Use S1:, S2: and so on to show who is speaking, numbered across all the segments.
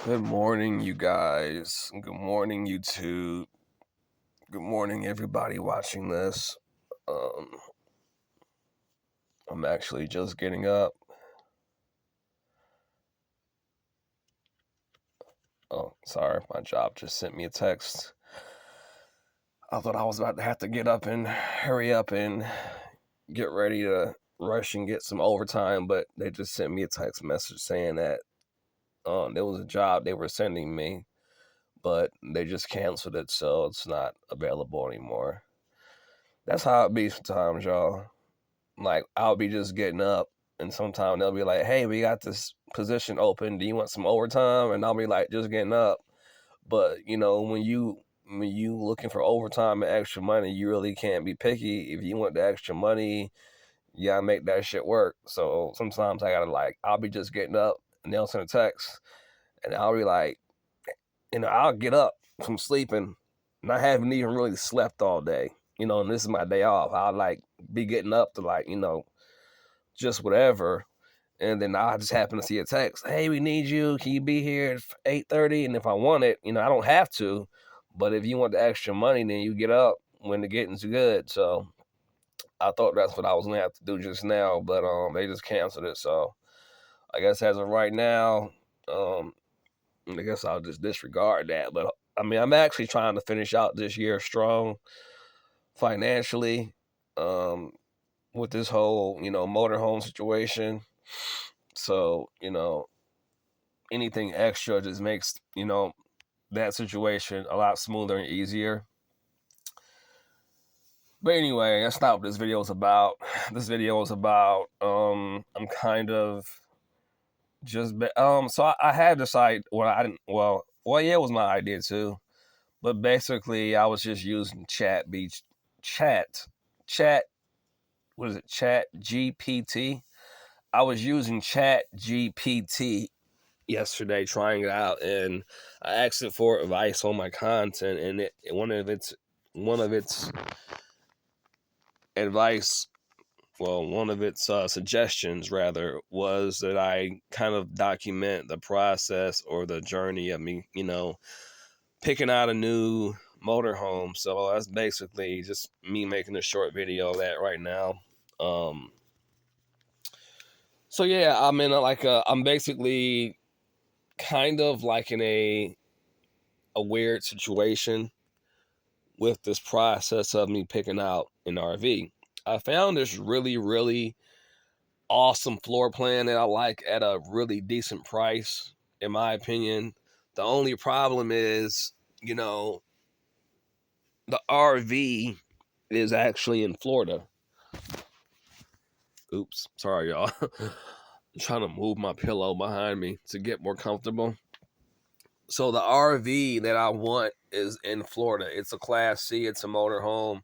S1: Good morning, you guys. Good morning, YouTube. Good morning, everybody watching this. Um, I'm actually just getting up. Oh, sorry, my job just sent me a text. I thought I was about to have to get up and hurry up and get ready to rush and get some overtime, but they just sent me a text message saying that there was a job they were sending me, but they just canceled it, so it's not available anymore. That's how it be sometimes, y'all. Like I'll be just getting up, and sometimes they'll be like, "Hey, we got this position open. Do you want some overtime?" And I'll be like, "Just getting up." But when you looking for overtime and extra money, you really can't be picky. If you want the extra money, you gotta make that shit work. So sometimes I gotta I'll be just getting up, and they'll send a text, and I'll be like, I'll get up from sleeping, and I haven't even really slept all day. And this is my day off. I'll be getting up to just whatever. And then I just happen to see a text. Hey, we need you. Can you be here at 8:30? And if I want it, I don't have to. But if you want the extra money, then you get up when the getting's good. So I thought that's what I was gonna have to do just now, but they just canceled it. So I guess as of right now, um, I guess I'll just disregard that. But I mean, I'm actually trying to finish out this year strong financially. Um, with this whole motorhome situation. So anything extra just makes that situation a lot smoother and easier. But anyway, that's not what this video is about. This video is about I'm kind of so I had this idea. Well, I didn't. Yeah, it was my idea too. But basically, I was just using chat chat. What is it? Chat GPT. I was using Chat GPT yesterday trying it out, and I asked it for advice on my content, and one of its advice, one of its suggestions rather, was that I kind of document the process or the journey of me, picking out a new motorhome. So that's basically just me making a short video of that right now. Um, so yeah, I'm basically kind of like in a weird situation with this process of me picking out an RV. I found this really, really awesome floor plan that I like at a really decent price, in my opinion. The only problem is, you know, the RV is actually in Florida. Oops, sorry, y'all. I'm trying to move my pillow behind me to get more comfortable. So the RV that I want is in Florida. It's a Class C. It's a motorhome.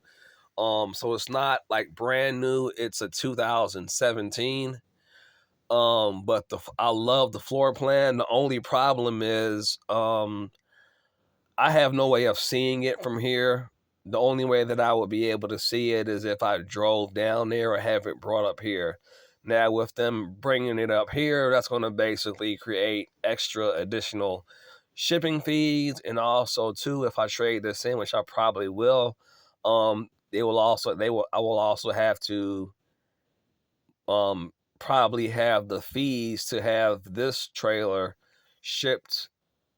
S1: So it's not like brand new. It's a 2017. But I love the floor plan. The only problem is, I have no way of seeing it from here. The only way that I would be able to see it is if I drove down there or have it brought up here. Now, with them bringing it up here, that's going to basically create extra additional shipping fees, and also too, if I trade this in, which I probably will, I will also have to um probably have the fees to have this trailer shipped,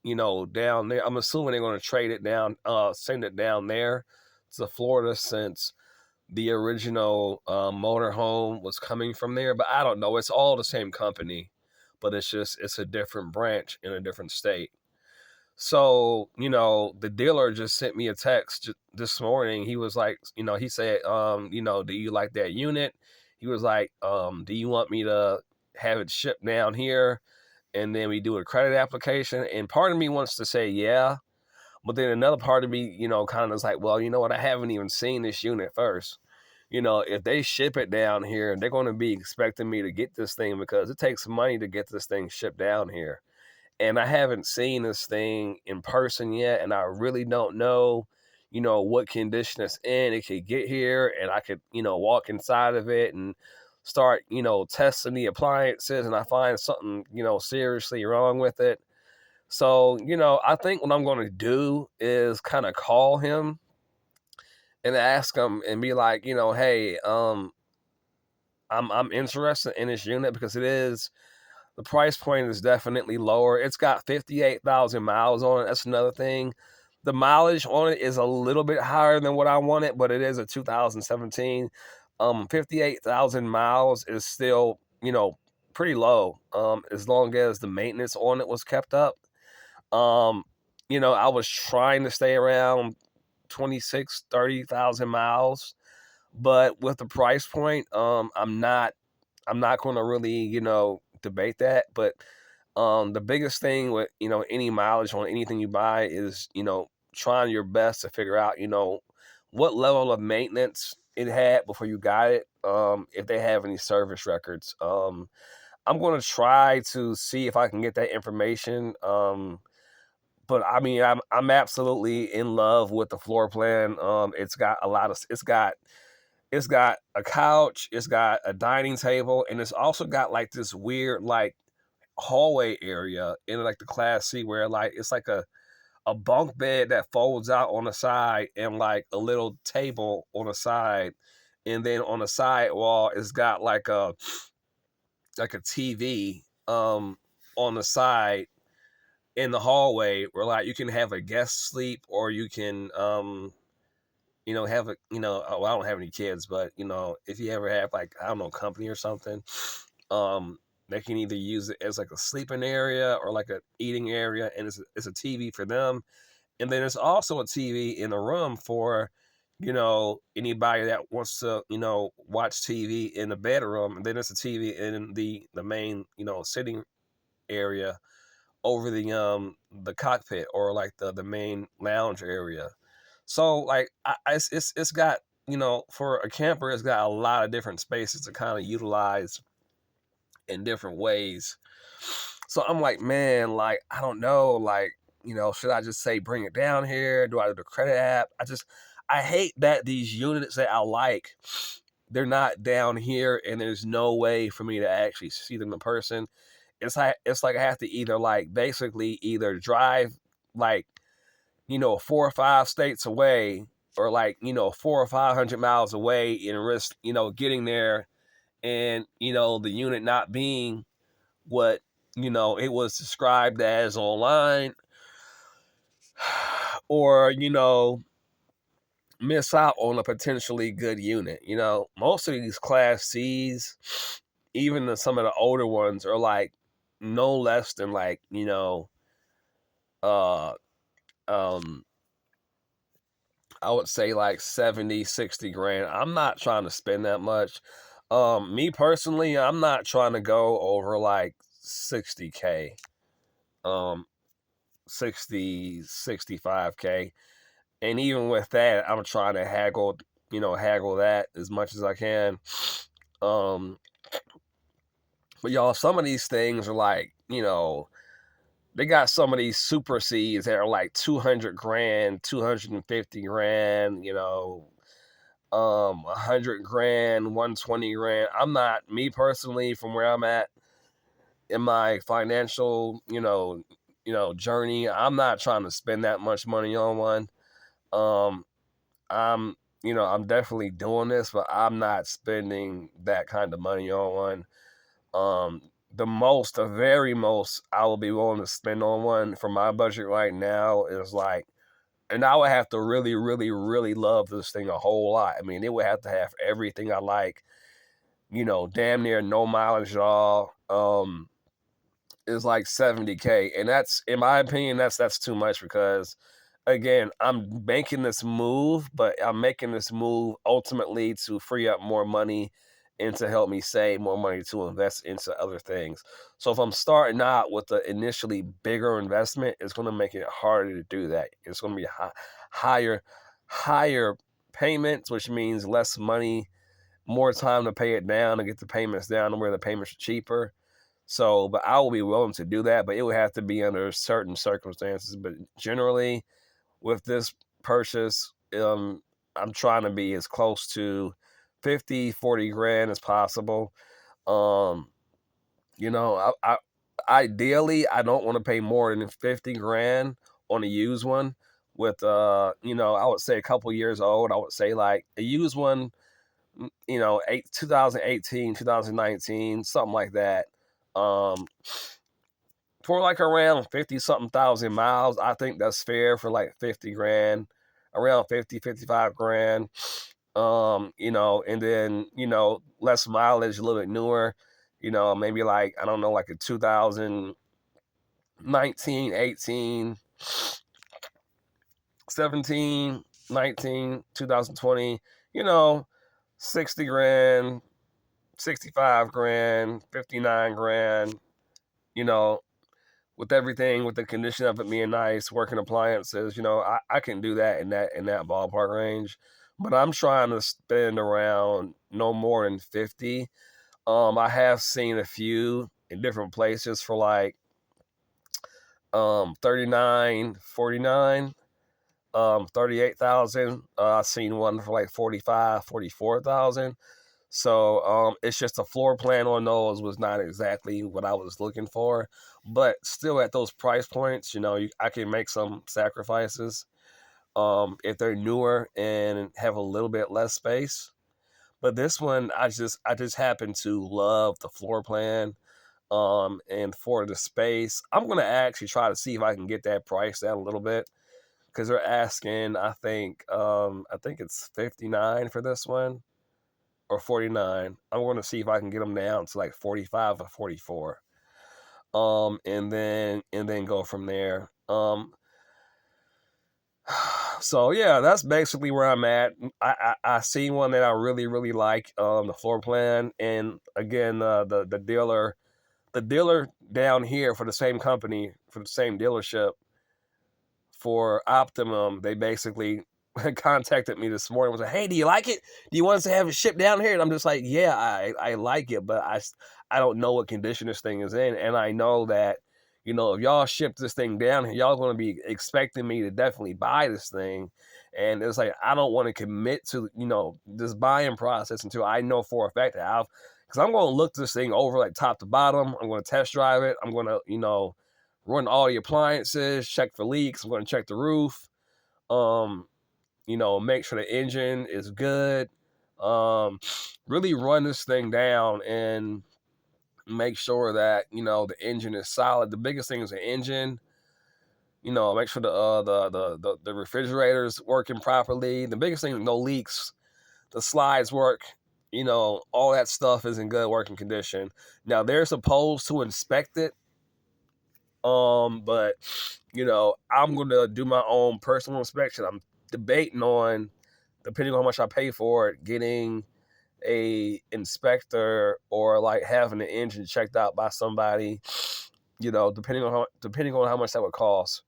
S1: down there. I'm assuming they're going to trade it down, send it down there to Florida, since the original motorhome was coming from there. But I don't know. It's all the same company, but it's a different branch in a different state. So, the dealer just sent me a text this morning. He was like, he said, do you like that unit? He was like, do you want me to have it shipped down here? And then we do a credit application. And part of me wants to say, yeah. But then another part of me, kind of is like, well, you know what? I haven't even seen this unit first. If they ship it down here, they're going to be expecting me to get this thing, because it takes money to get this thing shipped down here, and I haven't seen this thing in person yet, and I really don't know, what condition it's in. It could get here, and I could, walk inside of it and start, testing the appliances, and I find something, seriously wrong with it. So, I think what I'm going to do is kind of call him and ask him and be like, hey, I'm interested in this unit because the price point is definitely lower. It's got 58,000 miles on it. That's another thing. The mileage on it is a little bit higher than what I wanted, but it is a 2017. 58,000 miles is still, pretty low. As long as the maintenance on it was kept up. Um, I was trying to stay around 26, 30,000 miles, but with the price point, I'm not going to really, debate that. But the biggest thing with, any mileage on anything you buy is, trying your best to figure out, what level of maintenance it had before you got it. If they have any service records. I'm going to try to see if I can get that information. But I mean, I'm absolutely in love with the floor plan. It's got a couch, it's got a dining table, and it's also got like this weird like hallway area in like the Class C where like it's like a bunk bed that folds out on the side and like a little table on the side, and then on the side wall it's got like a TV on the side in the hallway where like you can have a guest sleep or you can have well, I don't have any kids, but if you ever have like, I don't know, company or something, um they can either use it as like a sleeping area or like a eating area, and it's a TV for them, and then it's also a TV in the room for anybody that wants to watch TV in the bedroom, and then it's a TV in the main sitting area over the cockpit or like the main lounge area. So like it's got for a camper, it's got a lot of different spaces to kind of utilize in different ways. So I'm like, man, like I don't know, like should I just say bring it down here? Do I do the credit app? I hate that these units that I like, they're not down here, and there's no way for me to actually see them in person. It's like I have to either like basically either drive like 4 or 5 states away, or like 400 or 500 miles away, and risk getting there and the unit not being what it was described as online, or miss out on a potentially good unit. Most of these Class C's, even some of the older ones, are like no less than like uh um I would say like 70, 60 grand. I'm not trying to spend that much. Me personally, I'm not trying to go over like 60K. Um 65K. And even with that, I'm trying to haggle that as much as I can. Um but y'all, some of these things are like, they got some of these super C's that are like 200 grand, 250 grand, 100 grand, 120 grand. I'm not, me personally, from where I'm at in my financial, journey, I'm not trying to spend that much money on one. Um, I'm, I'm definitely doing this, but I'm not spending that kind of money on one. The very most I will be willing to spend on one for my budget right now is like, and I would have to really, really, really love this thing a whole lot. I mean, it would have to have everything I like, damn near no mileage at all. Is like 70K. And that's, in my opinion, that's too much because again, I'm making this move, but I'm making this move ultimately to free up more money and to help me save more money to invest into other things. So if I'm starting out with the initially bigger investment, it's going to make it harder to do that. It's going to be higher, higher payments, which means less money, more time to pay it down, to get the payments down to where the payments are cheaper. So, but I will be willing to do that, but it would have to be under certain circumstances. But generally, with this purchase, I'm trying to be as close to 50, 40 grand as possible. Um, you know, Ideally, I don't want to pay more than 50 grand on a used one with, I would say a couple years old. I would say like a used one, 2018, 2019, something like that. Um, for like around 50 something thousand miles, I think that's fair for like 50 grand, around 50, 55 grand. And then, less mileage, a little bit newer, maybe like, I don't know, like a 2019, 18, 17, 19, 2020, 60 grand, 65 grand, 59 grand, you know, with everything, with the condition of it being nice, working appliances, I can do that in that ballpark range. But I'm trying to spend around no more than 50. I have seen a few in different places for like 39, 49, 38,000. I've seen one for like 45, 44,000. So it's just the floor plan on those was not exactly what I was looking for, but still at those price points, I can make some sacrifices if they're newer and have a little bit less space. But this one, I just happen to love the floor plan, and for the space. I'm gonna actually try to see if I can get that price down a little bit because they're asking. I think it's 59 for this one or 49. I'm going to see if I can get them down to like 45 or 44. And then go from there. So yeah, that's basically where I'm at. I see one that I really really like, the floor plan, and again, the dealer down here for the same company, for the same dealership, for Optimum, they basically contacted me this morning and was like, "Hey, do you like it? Do you want us to have it shipped down here?" And I'm just like, "Yeah, I like it, but I don't know what condition this thing is in, and I know that, if y'all ship this thing down here, y'all going to be expecting me to definitely buy this thing, and it's like I don't want to commit to this buying process until I know for a fact that because I'm going to look this thing over like top to bottom. I'm going to test drive it. I'm going to run all the appliances, check for leaks. I'm going to check the roof." Um, make sure the engine is good. Um, really run this thing down and make sure that the engine is solid. The biggest thing is the engine. Make sure the refrigerator is working properly. The biggest thing is no leaks. The slides work. All that stuff is in good working condition. Now they're supposed to inspect it, but I'm gonna do my own personal inspection. I'm debating on, depending on how much I pay for it, getting a inspector or like having the engine checked out by somebody. Depending on how much that would cost.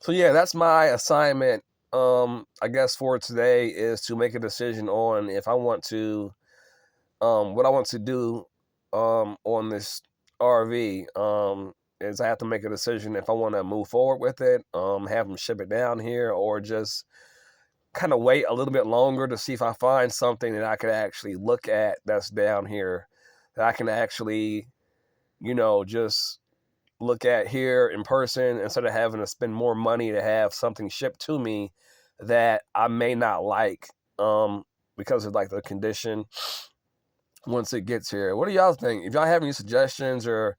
S1: So yeah, that's my assignment. I guess for today is to make a decision on if I want to, what I want to do, on this RV. Is I have to make a decision if I want to move forward with it, have them ship it down here, or just kind of wait a little bit longer to see if I find something that I could actually look at that's down here, that I can actually, just look at here in person instead of having to spend more money to have something shipped to me that I may not like, because of like the condition once it gets here. What do y'all think? If y'all have any suggestions, or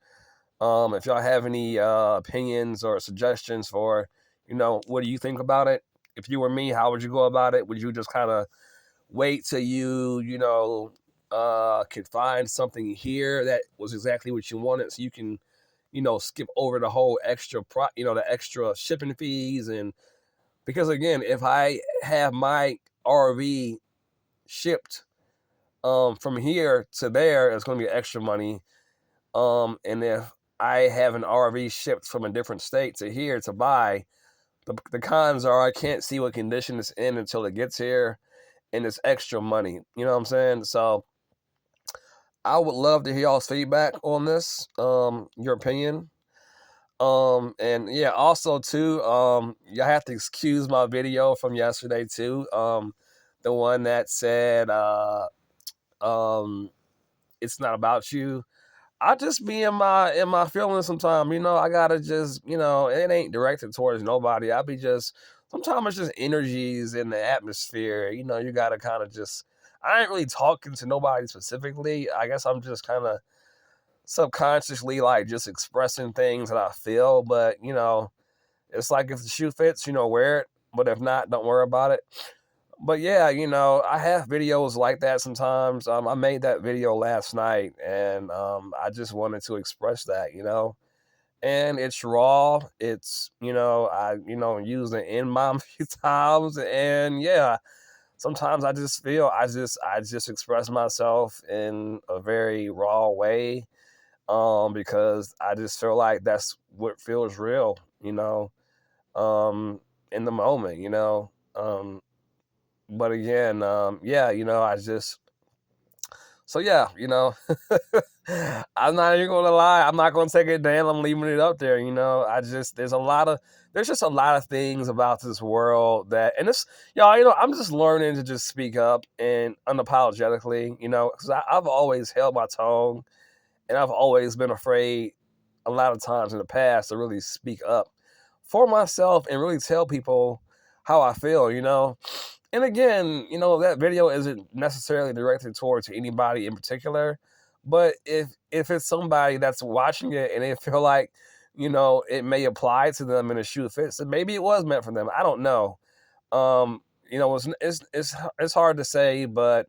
S1: if y'all have any opinions or suggestions for, what do you think about it? If you were me, how would you go about it? Would you just kind of wait till could find something here that was exactly what you wanted, so you can, skip over the whole extra the extra shipping fees? And because again, if I have my RV shipped from here to there, it's going to be extra money. And if I have an RV shipped from a different state to here to buy, the cons are I can't see what condition it's in until it gets here, and it's extra money. You know what I'm saying? So I would love to hear y'all's feedback on this, your opinion. And yeah, also too, y'all have to excuse my video from yesterday too. The one that said, it's not about you. I just be in my feelings sometimes. I gotta just, it ain't directed towards nobody. I be just sometimes it's just energies in the atmosphere. You gotta kind of just. I ain't really talking to nobody specifically. I guess I'm just kind of subconsciously like just expressing things that I feel. But it's like if the shoe fits, wear it. But if not, don't worry about it. But yeah, I have videos like that sometimes. I made that video last night, and I just wanted to express that. And it's raw. It's I used the N bomb a few times, and yeah, sometimes I just express myself in a very raw way, because I just feel like that's what feels real, um, in the moment, but again, yeah, I just so yeah, I'm not even gonna lie. I'm not gonna take it down. I'm leaving it up there. I just there's just a lot of things about this world that, and this, y'all, I'm just learning to just speak up and unapologetically, because I've always held my tongue, and I've always been afraid a lot of times in the past to really speak up for myself and really tell people how I feel. And again, that video isn't necessarily directed towards anybody in particular, but if it's somebody that's watching it and they feel like, it may apply to them and a shoe fits, then maybe it was meant for them. I don't know. It's hard to say, but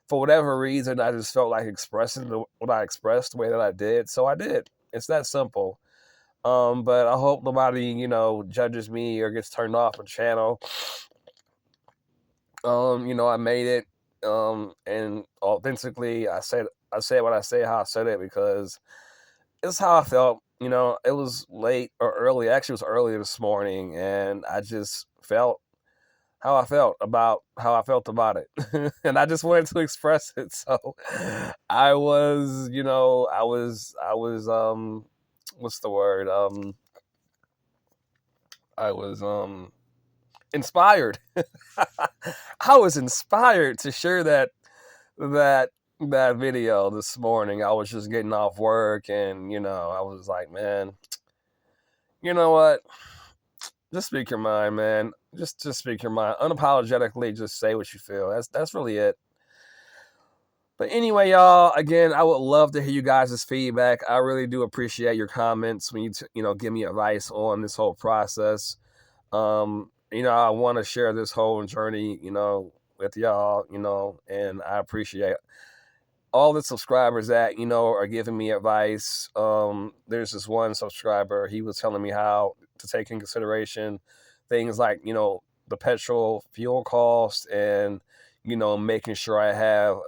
S1: for whatever reason, I just felt like expressing what I expressed the way that I did, so I did. It's that simple. But I hope nobody, judges me or gets turned off the channel. I made it. And authentically, I said what I said, how I said it, because it's how I felt. It was late or early. Actually, it was early this morning, and I just felt how I felt about it, and I just wanted to express it. So I was what's the word? I was inspired. I was inspired to share that that video this morning. I was just getting off work, and I was like, man, you know what? Just speak your mind, man. Just speak your mind unapologetically. Just say what you feel. That's really it. But anyway, y'all, again, I would love to hear you guys' feedback. I really do appreciate your comments when you give me advice on this whole process. I want to share this whole journey, with y'all, and I appreciate all the subscribers that, are giving me advice. There's this one subscriber, he was telling me how to take in consideration things like, the petrol fuel cost, and, making sure I have,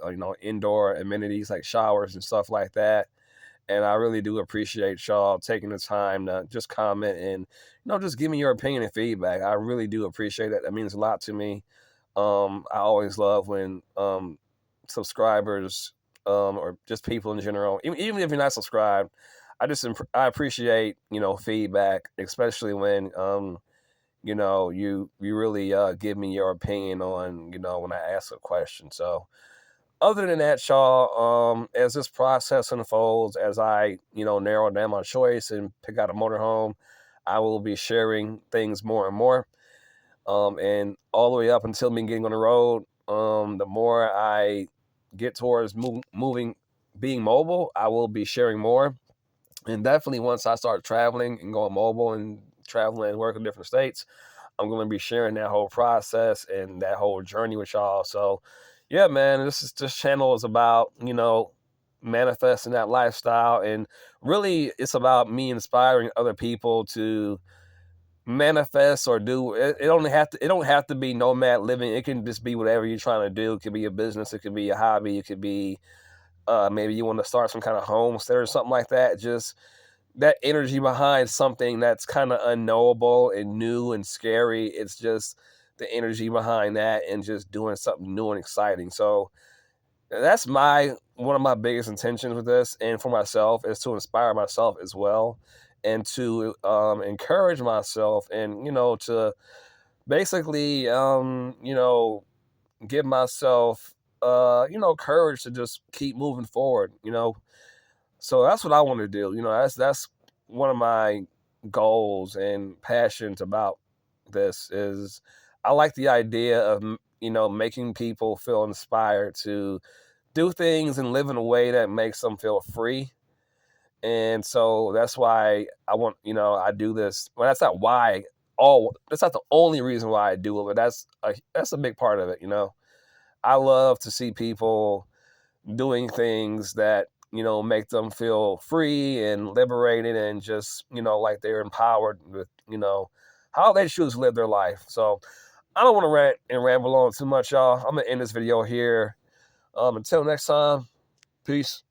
S1: indoor amenities like showers and stuff like that. And I really do appreciate y'all taking the time to just comment and, just give me your opinion and feedback. I really do appreciate it. That means a lot to me. I always love when subscribers, or just people in general, even if you're not subscribed, I appreciate feedback, especially when you really give me your opinion on when I ask a question. So other than that, y'all, as this process unfolds, as I, narrow down my choice and pick out a motorhome, I will be sharing things more and more. And all the way up until me getting on the road, the more I get towards moving, being mobile, I will be sharing more. And definitely once I start traveling and going mobile and traveling and working in different states, I'm going to be sharing that whole process and that whole journey with y'all. So, yeah, man, this channel is about manifesting that lifestyle, and really it's about me inspiring other people to manifest or do it. It don't have to be nomad living. It can just be whatever you're trying to do. It could be a business. It could be a hobby. It could be maybe you want to start some kind of homestead or something like that. Just that energy behind something that's kind of unknowable and new and scary. It's just the energy behind that and just doing something new and exciting. So that's my one of my biggest intentions with this, and for myself, is to inspire myself as well, and to encourage myself, and to basically give myself courage to just keep moving forward. So that's what I want to do. That's one of my goals and passions about this is I like the idea of making people feel inspired to do things and live in a way that makes them feel free. And so that's why I want, I do this. Well, that's not why that's not the only reason why I do it, but that's a big part of it. I love to see people doing things that, make them feel free and liberated and just, like they're empowered with, how they choose to live their life. So I don't want to rant and ramble on too much, y'all. I'm gonna end this video here. Until next time, peace.